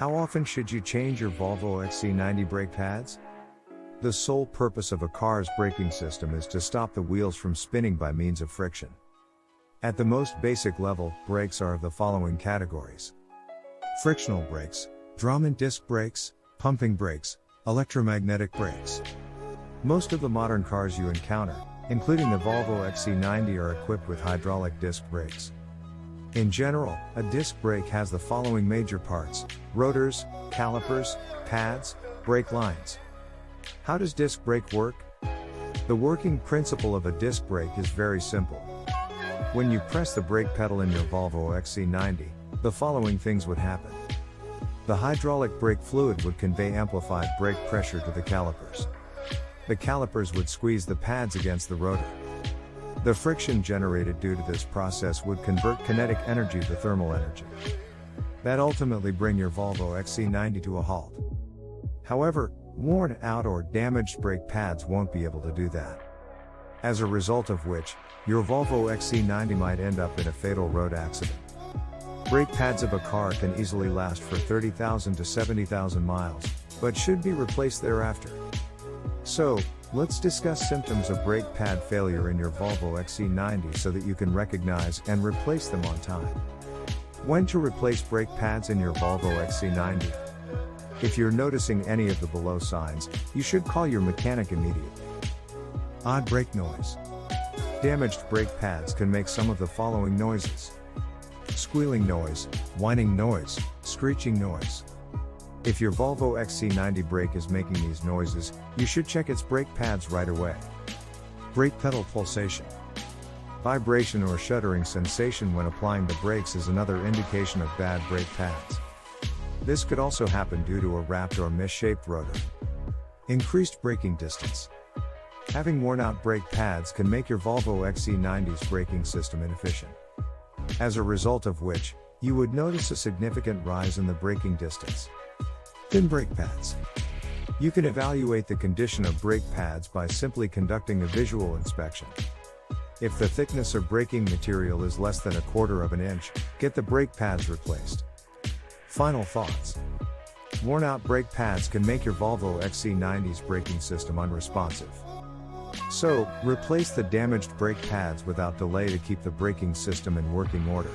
How often should you change your Volvo XC90 brake pads? The sole purpose of a car's braking system is to stop the wheels from spinning by means of friction. At the most basic level, brakes are of the following categories: frictional brakes, drum and disc brakes, pumping brakes, electromagnetic brakes. Most of the modern cars you encounter, including the Volvo XC90, are equipped with hydraulic disc brakes. In general, a disc brake has the following major parts: rotors, calipers, pads, brake lines. How does disc brake work? The working principle of a disc brake is very simple. When you press the brake pedal in your Volvo XC90, the following things would happen. The hydraulic brake fluid would convey amplified brake pressure to the calipers. The calipers would squeeze the pads against the rotor. The friction generated due to this process would convert kinetic energy to thermal energy. That ultimately bring your Volvo XC90 to a halt. However, worn out or damaged brake pads won't be able to do that. As a result of which, your Volvo XC90 might end up in a fatal road accident. Brake pads of a car can easily last for 30,000 to 70,000 miles, but should be replaced thereafter. So, let's discuss symptoms of brake pad failure in your Volvo XC90 so that you can recognize and replace them on time. When to replace brake pads in your Volvo XC90? If you're noticing any of the below signs, you should call your mechanic immediately. Odd brake noise. Damaged brake pads can make some of the following noises: squealing noise, whining noise, screeching noise. If your Volvo XC90 brake is making these noises, you should check its brake pads right away. Brake pedal pulsation. Vibration or shuddering sensation when applying the brakes is another indication of bad brake pads. This could also happen due to a wrapped or misshaped rotor. Increased braking distance. Having worn out brake pads can make your Volvo XC90's braking system inefficient. As a result of which, you would notice a significant rise in the braking distance. Thin brake pads. You can evaluate the condition of brake pads by simply conducting a visual inspection. If the thickness of braking material is less than 1/4 of an inch, get the brake pads replaced. Final thoughts. Worn out brake pads can make your Volvo XC90's braking system unresponsive. So, replace the damaged brake pads without delay to keep the braking system in working order.